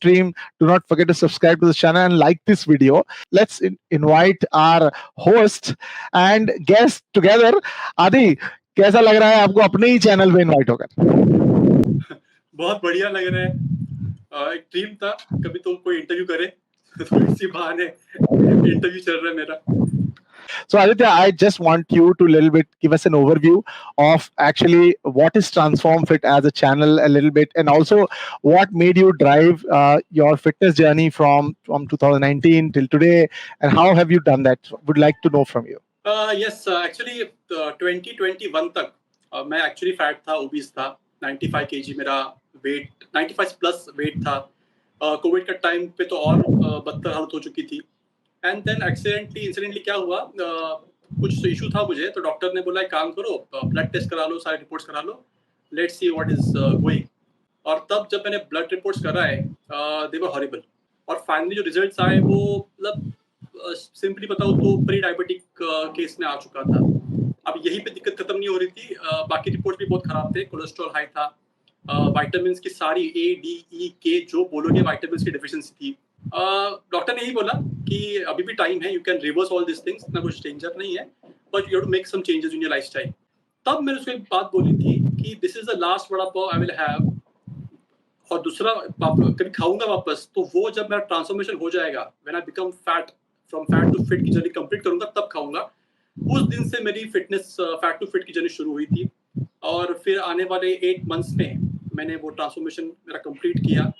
stream, do not forget to subscribe to the channel and like this video. Let's invite our host and guest together. Adi, कैसा लग रहा है आपको अपने ही channel पे invite होकर? बहुत बढ़िया लग रहा है। एक ड्रीम था कभी तुम कोई इंटरव्यू करे तो इसी बहाने इंटरव्यू चल रहा है मेरा। So Aditya, I just want you to little bit give us an overview of actually what is Transform Fit as a channel a little bit, and also what made you drive your fitness journey from 2019 till today, and how have you done that? Would like to know from you. Yes, actually 2021 तक मैं actually fat था, obese था, 95 kg मेरा wait, 95 plus wait था। Covid का time पे तो और बदतर हालत हो चुकी थी। एंड देन इंसिडेंटली क्या हुआ, कुछ इशू था मुझे, तो डॉक्टर ने बोला एक काम करो, ब्लड टेस्ट करा लो, सारे रिपोर्ट्स करा लो, let's see what is going. और तब जब मैंने ब्लड रिपोर्ट्स कराए, दे वर हॉरिबल। और फाइनली जो रिजल्ट्स आए वो मतलब सिंपली बताऊँ तो प्री डायबिटिक केस में आ चुका था। अब यही पे दिक्कत खत्म नहीं हो रही थी, बाकी रिपोर्ट्स भी बहुत खराब थे। कोलेस्ट्रॉल हाई था, विटामिन्स की सारी A, D, E, K जो बोलोगे विटामिन्स की डेफिशिएंसी थी। डॉक्टर ने यही बोला कि अभी भी टाइम है, you can reverse all this things, ना कुछ डेंजर नहीं है, but you have to make some changes in your lifestyle. तब मैंने उसको एक बात बोली थी कि this is the last vada pav I will have, और दूसरा कभी खाऊंगा वापस तो वो जब मेरा ट्रांसफॉर्मेशन हो जाएगा, when I become fat, from fat to fit की जर्नी कंप्लीट करूंगा तब खाऊंगा। उस दिन से मेरी फिटनेस फैट टू फिट की जर्नी शुरू हुई थी, और फिर आने वाले 8 मंथ्स में मैंने वो ट्रांसफॉर्मेशन मेरा कंप्लीट किया।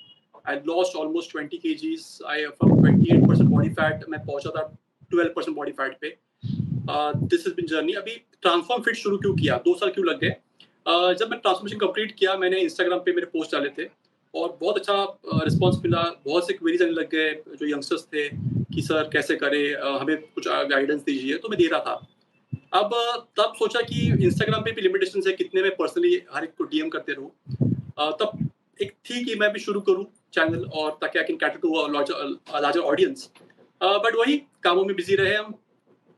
I lost almost 20 kgs. From 28% body fat मैं पहुंचा था 12% body fat पे। This has been journey। अभी ट्रांसफॉर्म फिट शुरू क्यों किया, 2 साल क्यों लग गए? जब मैं ट्रांसफॉर्मेशन कंप्लीट किया, मैंने इंस्टाग्राम पे मेरे पोस्ट डाले थे और बहुत अच्छा रिस्पांस मिला। बहुत से क्वेरीज आने लग गए जो यंगस्टर्स थे कि सर कैसे करें, हमें कुछ गाइडेंस दीजिए, तो मैं दे रहा था। अब तब सोचा कि इंस्टाग्राम पे भी लिमिटेशंस है, कितने मैं पर्सनली हर एक को डीएम करते रहूं। तब एक थी कि मैं भी शुरू करूं चैनल, और ताकि I can cater to a larger audience. But वही कामों में बिजी रहे हम।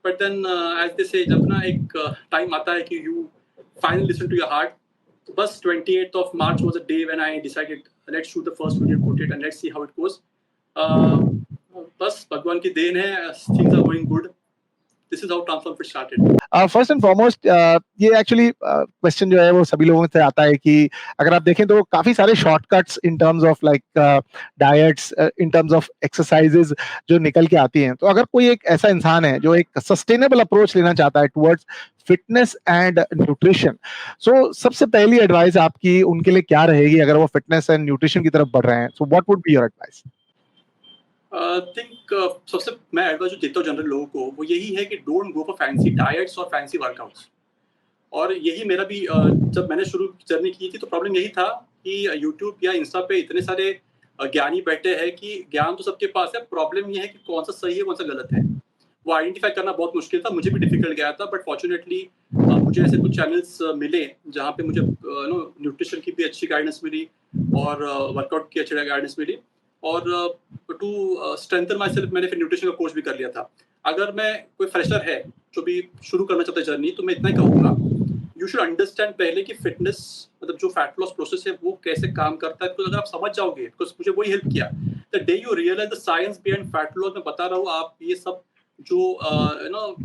बट देन एज दे से, जब ना एक टाइम आता है कि you finally listen to your heart, तो बस 28th of March was a day when I decided let's shoot the first video, put it and let's see how it goes। बस भगवान की देन है, things are going good। This is how Transform Fit started। First and foremost ये actually question जो है वो सभी लोगों से आता है कि अगर आप देखें तो काफी सारे shortcuts in terms of like diets, in terms of exercises जो निकल के आती हैं। तो अगर कोई एक ऐसा इंसान है जो एक सस्टेनेबल अप्रोच लेना चाहता है टुवर्ड्स फिटनेस एंड न्यूट्रिशन, सो सबसे पहली एडवाइस आपकी उनके लिए क्या रहेगी अगर वो फिटनेस एंड न्यूट्रिशन की तरफ बढ़ रहे हैं? So what would be your advice? Think सबसे मैं एडवाइस जो देता हूँ जनरल लोगों को, वो यही है कि don't go for fancy diets और फैंसी वर्कआउट्स। और यही मेरा भी जब मैंने शुरू जर्नी की थी तो प्रॉब्लम यही था कि यूट्यूब या इंस्टा पे इतने सारे ज्ञानी बैठे हैं कि ज्ञान तो सबके पास है, प्रॉब्लम ये है कि कौन सा सही है कौन सा गलत है, वो आइडेंटिफाई करना बहुत मुश्किल था। मुझे भी डिफिकल्ट गया था, बट फॉर्चुनेटली मुझे ऐसे कुछ चैनल्स मिले जहाँ पे मुझे न्यूट्रिशन की भी अच्छी गाइडेंस मिली और वर्कआउट की अच्छी गाइडेंस मिली। और टू स्ट्रेंथन माई सेल्फ मैंने फिर न्यूट्रिशन का कोर्स भी कर लिया था। अगर मैं कोई फ्रेशर है जो भी शुरू करना चाहता है जर्नी, तो मैं इतना ही कहूँगा, यू शुड अंडरस्टैंड पहले कि फिटनेस मतलब जो फैट लॉस प्रोसेस है वो कैसे काम करता है। बिकॉज अगर आप समझ जाओगे, बिकॉज मुझे वही हेल्प किया, the day you realise the science behind fat loss, मैं बता रहा हूँ आप ये सब जो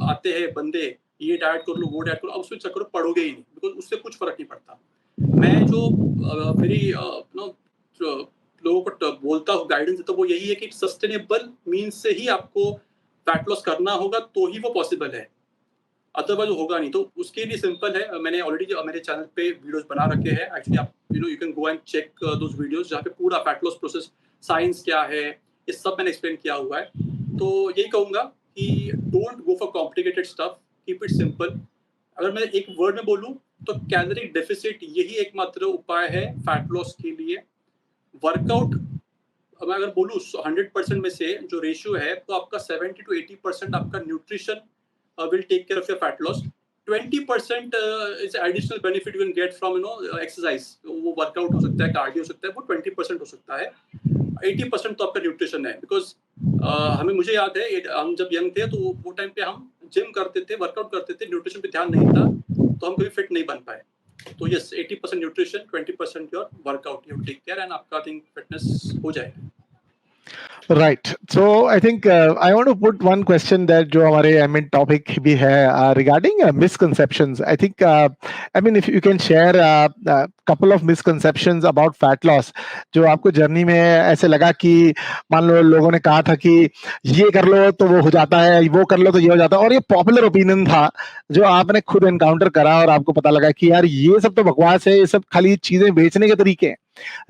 आते हैं बंदे, ये डाइट कर लो वो डाइट करो, अब उसमें चक्कर पढ़ोगे ही नहीं, बिकॉज उससे कुछ फर्क नहीं पड़ता। मैं जो मेरी लोगों को बोलता हूँ, गाइडेंस देता हूँ, वो यही है कि सस्टेनेबल मीन्स से ही आपको फैट लॉस करना होगा, तो ही वो पॉसिबल है, अदरवाइज होगा नहीं। तो उसके लिए सिंपल है, मैंने ऑलरेडी मेरे चैनल पे वीडियोस बना रखे हैं। एक्चुअली आप you can go and check those videos, जहाँ पे पूरा फैट लॉस प्रोसेस, साइंस क्या है, ये सब मैंने एक्सप्लेन किया हुआ है। तो यही कहूँगा कि don't go for complicated stuff, keep it simple. अगर मैं एक वर्ड में बोलूँ तो कैलोरी डेफिसिट यही एकमात्र उपाय है फैट लॉस के लिए। वर्कआउट मैं अगर बोलूँ 100% में से जो रेशियो है, तो आपका 70 to 80% आपका nutrition will take care of your fat loss। 20% is additional benefit you can get from exercise। वो वर्कआउट हो सकता है, कार्डियो हो सकता है, वो 20% हो सकता है। 80% तो आपका न्यूट्रिशन है। बिकॉज मुझे याद है हम जब यंग थे तो वो टाइम पे हम जिम करते थे, वर्कआउट करते थे, न्यूट्रिशन पे ध्यान नहीं था, तो हम कभी फिट नहीं बन पाए। तो yes, 80% nutrition, 20% your workout, you take care and आपका थिंक फिटनेस हो जाएगा। Right. So I think I want to put one question that जो हमारे topic भी है regarding misconceptions. I think if you can share a couple of misconceptions about fat loss जो आपको journey में ऐसे लगा कि मान लो लोगों ने कहा था कि ये कर लो तो वो हो जाता है, वो कर लो तो ये हो जाता है, और ये पॉपुलर ओपिनियन था जो आपने खुद एनकाउंटर करा और आपको पता लगा कि यार ये सब तो बकवास है, ये सब खाली चीजें बेचने के तरीके हैं,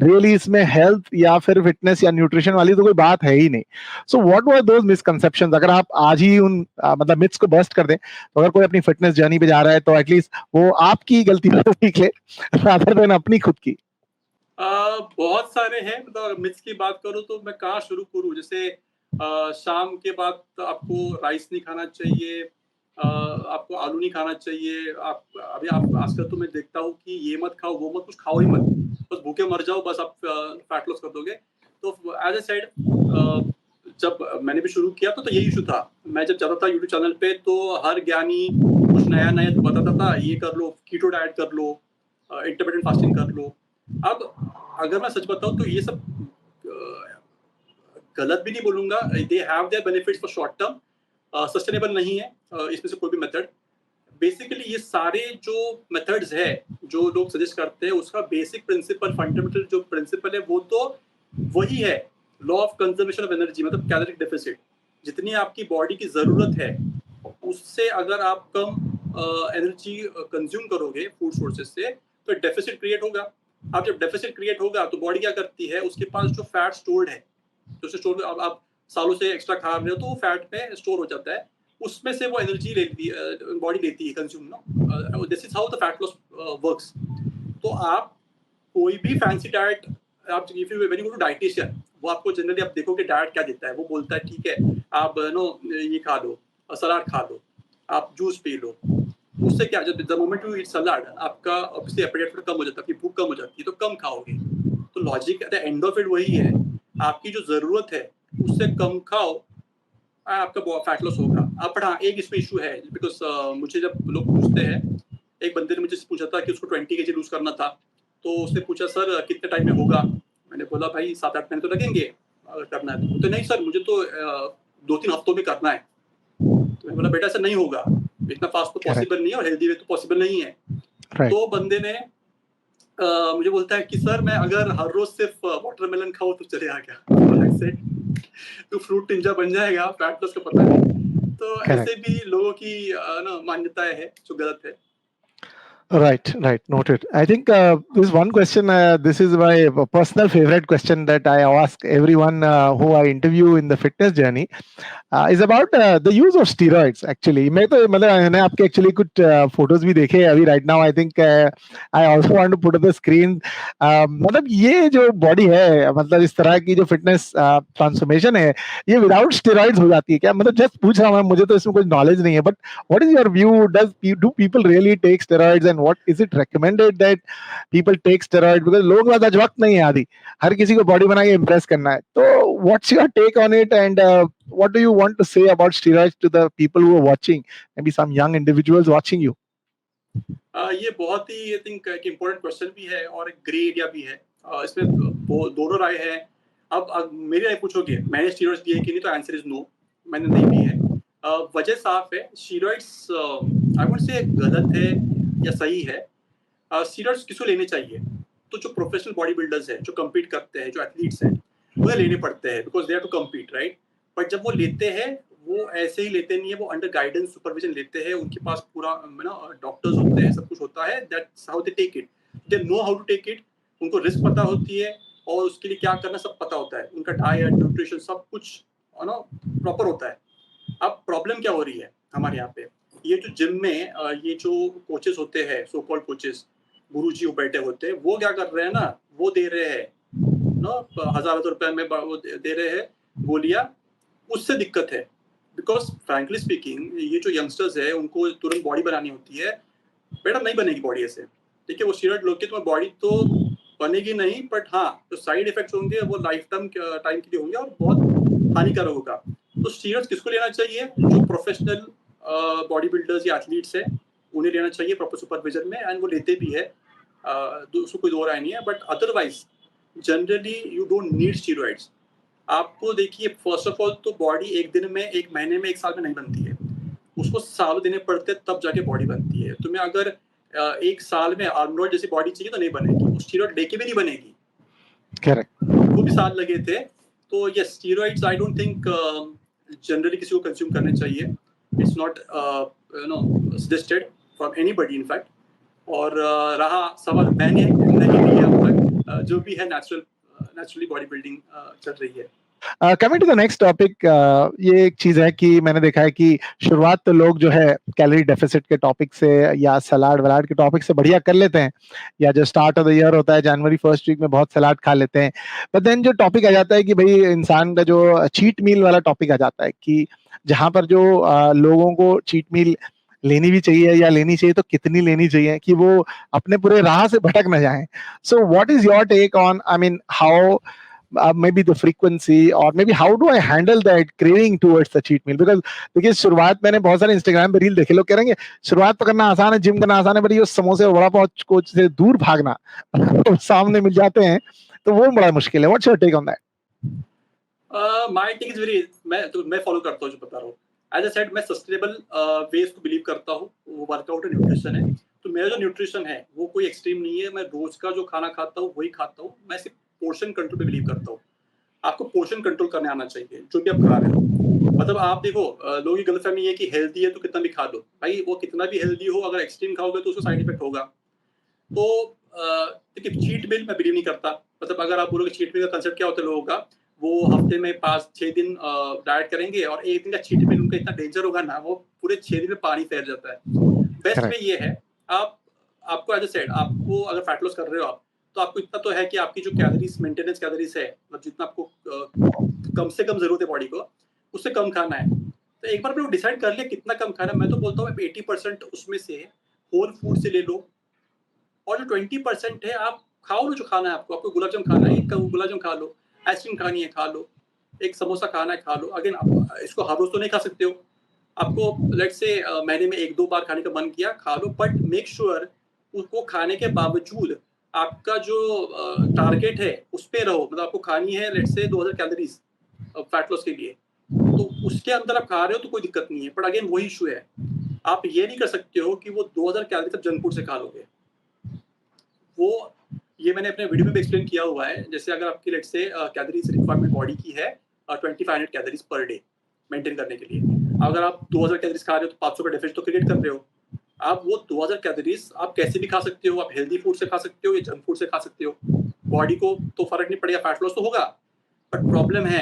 रियली इसमें हेल्थ या फिर फिटनेस या न्यूट्रिशन वाली तो कोई बात है ही नहीं. So what were those misconceptions? अगर आप आज ही उन मतलब मिथ्स को बस्ट कर दें, तो अगर कोई अपनी फिटनेस जर्नी पे जा रहा है तो एटलीस्ट वो आपकी गलती को सीख ले रादर देन अपनी खुद की. बहुत सारे हैं, मतलब मिथ्स की बात करूँ तो मैं कहाँ शुरू करूँ? जैसे शाम के बाद आपको राइस नहीं खाना चाहिए, आपको आलू नहीं खाना चाहिए, आप आजकल तो मैं देखता हूँ कि ये मत खाओ, वो मत, कुछ खाओ ही मत, बस भूखे मर जाओ, बस आप फैट लॉस कर दोगे. तो एज ए साइड जब मैंने भी शुरू किया तो यही इशू था. मैं जब जाता था यूट्यूब चैनल पे तो हर ज्ञानी कुछ नया नया बताता था, ये कर लो, कीटो डाइट कर लो, इंटरमिटेंट फास्टिंग कर लो. अब अगर मैं सच बताऊं तो ये सब गलत भी नहीं बोलूंगा, they have their benefits for short term, sustainable नहीं है इसमें से कोई भी मेथड. बेसिकली ये सारे जो मेथड्स है जो लोग सजेस्ट करते हैं, उसका बेसिक प्रिंसिपल, फंडामेंटल जो प्रिंसिपल है वो तो वही है, law of conservation of energy, मतलब कैलोरिक डेफिसिट. जितनी आपकी बॉडी की जरूरत है उससे अगर आप कम एनर्जी कंज्यूम करोगे फूड सोर्सेज से, तो डेफिसिट क्रिएट होगा. अब जब डेफिसिट क्रिएट होगा तो बॉडी क्या करती है, उसके पास जो फैट स्टोर्ड है, जो स्टोर अब आप सालों से एक्स्ट्रा खा रहे हो तो वो फैट में स्टोर हो जाता है, उसमें से वो एनर्जी लेती है, बॉडी लेती है consume no. This is how the fat loss works. तो आप कोई भी फैंसी डाइट, आप if you when you go to dietitian, वो आपको जनरली आप देखोगे डाइट क्या देता है, वो बोलता है ठीक है आप नो ये खा लो, सलाद खा लो, आप जूस पी लो. उससे क्या, जब the moment you eat salad आपका ऑब्वियसली एपेटाइट कम हो जाता है, आपकी भूख कम हो जाती है, तो कम खाओगे. तो logic at the end of it वही है, आपकी जो जरूरत है उससे कम खाओ, आपका फैट लॉस होगा. अब पर हाँ, एक इसमें इशू है, बिकॉज मुझे जब लोग पूछते हैं, एक बंदे ने मुझे पूछा था कि उसको 20 kg लूज करना था, तो उसने पूछा सर कितने टाइम में होगा. मैंने बोला भाई 7-8 महीने तो लगेंगे अगर करना है तो नहीं सर मुझे तो 2-3 हफ्तों में करना है. तो मैंने बोला बेटा ऐसा नहीं होगा, इतना फास्ट तो पॉसिबल नहीं है और हेल्दी वे तो पॉसिबल नहीं है. तो बंदे ने मुझे बोलता है कि सर मैं अगर हर रोज सिर्फ वाटरमेलन खाऊं तो चलेगा क्या? तो फ्रूट निंजा बन जाएगा, फैट लॉस का पता नहीं. तो ऐसे भी लोगों की ना मान्यताएं है जो गलत है. Right, noted. I think this one question, this is my personal favorite question that I ask everyone who I interview in the fitness journey, is about the use of steroids. Actually, मैं तो मतलब मैंने आपके actually कुछ photos भी देखे अभी right now. I think I also want to put on the screen. मतलब ये जो body है, मतलब इस तरह की जो fitness transformation है, ये without steroids हो जाती है क्या? मतलब just पूछ रहा हूँ, मुझे तो इसमें कोई knowledge नहीं है. But what is your view? Do people really take steroids, and what is it recommended that people take steroids? Because लोग आज वक्त नहीं है आदि, हर किसी को बॉडी बना के इम्प्रेस करना है. तो what's your take on it, and what do you want to say about steroids to the people who are watching, maybe some young individuals watching you? ये बहुत ही आई थिंक एक इम्पोर्टेंट क्वेश्चन भी है और एक ग्रे एरिया भी है. इसमें दोनों राय है. अब मेरी राय पूछोगे मैंने स्टीरॉइड्स दिए कि नहीं, तो आंसर इज नो, मैंने नहीं दी है. वजह साफ है, स्टीरॉइड्स आई वुड से गलत है या सही है. स्टीरॉइड्स किसको लेने चाहिए? तो जो प्रोफेशनल बॉडी बिल्डर्स हैं, जो कम्पीट करते हैं, जो एथलीट्स हैं, उन्हें लेने पड़ते हैं because they are to compete, right. But जब वो लेते हैं वो ऐसे ही लेते नहीं है, वो अंडर गाइडेंस सुपरविजन लेते हैं. उनके पास पूरा डॉक्टर्स होते हैं, सब कुछ होता है. That's how they take it. They know how to take it. उनको रिस्क पता होती है और उसके लिए क्या करना सब पता होता है. उनका डाइट, न्यूट्रिशन, सब कुछ प्रॉपर होता है. अब प्रॉब्लम क्या हो रही है हमारे यहाँ पे, ये जो जिम में ये जो कोचेस होते हैं, सो कॉल्ड कोचेस, गुरुजी वो बैठे होते हैं, वो क्या कर रहे हैं ना, वो दे रहे हैं ना हजार रुपए में वो दे रहे हैं गोलियां. उससे दिक्कत है बिकॉज फ्रैंकली स्पीकिंग ये जो यंगस्टर्स है उनको तुरंत बॉडी बनानी होती है. बेटा नहीं बनेगी बॉडी ऐसे, ठीक है. वो स्टीरॉइड लोग के तुम्हारी बॉडी तो बनेगी नहीं, बट हाँ जो साइड इफेक्ट्स होंगे वो लाइफ टाइम के लिए होंगे और बहुत हानिकारक होगा. तो स्टीरॉइड्स किसको लेना चाहिए? जो प्रोफेशनल बॉडी बिल्डर्स या एथलीट्स है उन्हें लेना चाहिए प्रॉपर सुपरविजन में, एंड वो लेते भी है, उसको कोई दो राय नहीं है. But otherwise generally you don't need steroids. आपको देखिए फर्स्ट ऑफ ऑल तो बॉडी एक दिन में, एक महीने में, एक साल में नहीं बनती है, उसको सालों देने पड़ते हैं तब जाके बॉडी बनती है। तुम्हें अगर एक साल में आर्नोल्ड जैसी बॉडी चाहिए तो नहीं बनेगी, वो स्टीरॉइड लेके भी नहीं बनेगी, करेक्ट। उनको भी साल लगे थे। तो yes, steroids I don't think generally किसी को कंज्यूम करने चाहिए, it's not you know suggested from anybody in fact. और रहा सवाल मैंने नहीं लिया अब तक, जो भी है नेचुरली बॉडी बिल्डिंग चल रही है। Coming to the next topic, ये एक चीज है कि मैंने देखा है कि शुरुआत तो लोग जो है कैलोरी डेफिसिट के टॉपिक से या सलाड वलाड के टॉपिक से बढ़िया कर लेते हैं, या जो स्टार्ट ऑफ द ईयर होता है जनवरी फर्स्ट वीक में बहुत सलाद खा लेते हैं। बट देन जो टॉपिक आ जाता है कि भाई इंसान का जो चीट मील वाला टॉपिक आ जाता है कि जहां पर जो लोगों को चीट मील लेनी भी चाहिए, या लेनी चाहिए तो कितनी लेनी चाहिए कि वो अपने पूरे राह से भटक न जाएं। So what is your take on, I mean how maybe the frequency, or maybe how do I handle that craving towards the cheat meal? Because देखिए शुरुआत मैंने बहुत सारे इंस्टाग्राम पे रील देखे, लोग कह रहे हैं शुरुआत तो करना आसान है, जिम करना आसान है, बट ये समोसे और वड़ा पाव को से दूर भागना सामने मिल जाते हैं तो वो बड़ा मुश्किल है। What's your take on that? My take is very, मैं फॉलो करता हूँ जो बता रहा हूँ। एज अ सेड, मैं सस्टेनेबल वेज को बिलीव करता हूँ, वो वर्कआउट और न्यूट्रिशन है। तो मेरा जो न्यूट्रिशन है वो कोई एक्सट्रीम नहीं है, मैं रोज का जो खाना खाता हूँ वही खाता हूँ। मैं सिर्फ पोर्शन कंट्रोल पे बिलीव करता हूँ। आपको पोर्शन कंट्रोल करने आना चाहिए जो भी आप खा रहे हो। मतलब आप देखो, लोगों की गलतफहमी है कि हेल्दी है तो कितना भी खा लो। भाई वो कितना भी हेल्दी हो, अगर एक्सट्रीम खाओगे तो उसका साइड इफेक्ट होगा। तो देखिए, चीट मील मैं बिलीव नहीं करता। मतलब अगर आप बोलोगे चीट मील का कंसेप्ट क्या होता है लोगों का, वो हफ्ते में 5-6 दिन डाइट करेंगे और एक दिन का चीट मील उनका इतना डेंजर होगा ना, वो पूरे 6 दिन में पानी फेर जाता है। बेस्ट वे ये है, आपको एज अ सेड, आपको अगर फैट लॉस कर रहे हो आप, तो आपको इतना तो है कि आपकी जो कैलोरीज, मेंटेनेंस कैलोरीज है, मतलब जितना आपको कम से कम जरूरत है बॉडी को, उससे कम खाना है। तो एक बार आपने डिसाइड कर लिया कितना कम खाना है, मैं तो बोलता हूँ 80% उसमें से होल फूड से ले लो, और जो 20% है आप खाओ लो जो खाना है आपको। आपको गुलाब जामुन खाना है, एक गुलाब जामुन खा लो, आइसक्रीम खानी है खा लो, एक समोसा खाना है खा लो। अगेन आप इसको हर रोज तो नहीं खा सकते हो, आपको लेट्स से महीने में 1-2 बार खाने का मन किया खा लो, बट मेक श्योर उसको खाने के बावजूद आपका जो टारगेट है उस पे रहो। मतलब आपको खानी है let's say 2000 calories fat loss के लिए, तो उसके अंदर आप खा रहे हो तो कोई दिक्कत नहीं है। बट अगेन वही इशू है, आप ये नहीं कर सकते हो कि वो 2000 कैलोरी तक जंक फूड से खा लोगे। वो ये मैंने अपने वीडियो में भी एक्सप्लेन किया हुआ है। जैसे अगर आपकी let's say calories requirement body की है 2500 कैलोरीज पर डे मेंटेन करने के लिए, अगर आप 2000 कैलोरीज खा रहे हो तो 500 का डेफिसिट तो क्रिएट कर रहे हो। आप वो 2000 कैलोरीज आप कैसे भी खा सकते हो, आप हेल्दी फूड से खा सकते हो या जंक फूड से खा सकते हो, बॉडी को तो फर्क नहीं पड़ेगा, फैट लॉस तो होगा। बट प्रॉब्लम है,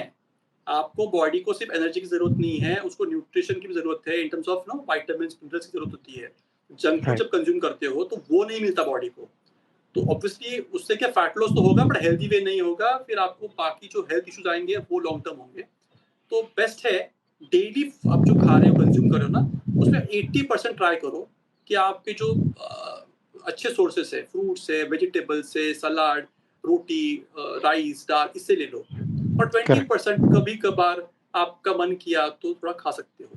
आपको बॉडी को सिर्फ एनर्जी की जरूरत नहीं है, उसको न्यूट्रिशन की भी जरूरत है, in terms of no vitamin minerals की जरूरत होती है। जंक फूड जब कंज्यूम करते हो तो वो नहीं मिलता बॉडी को, तो ऑब्वियसली उससे क्या फैट लॉस तो होगा बट हेल्दी वे नहीं होगा, फिर आपको बाकी जो हेल्थ इश्यूज आएंगे वो लॉन्ग टर्म होंगे। तो बेस्ट है डेली आप जो खा रहे हो, कंज्यूम कर रहे हो ना, उसमें 80% ट्राई करो कि आपके जो अच्छे सोर्सेस है, फ्रूट्स है, वेजिटेबल्स है, सलाद, रोटी, राइस, दाल, इससे ले लो। और 20% कभी कभार आपका मन किया तो थोड़ा खा सकते हो।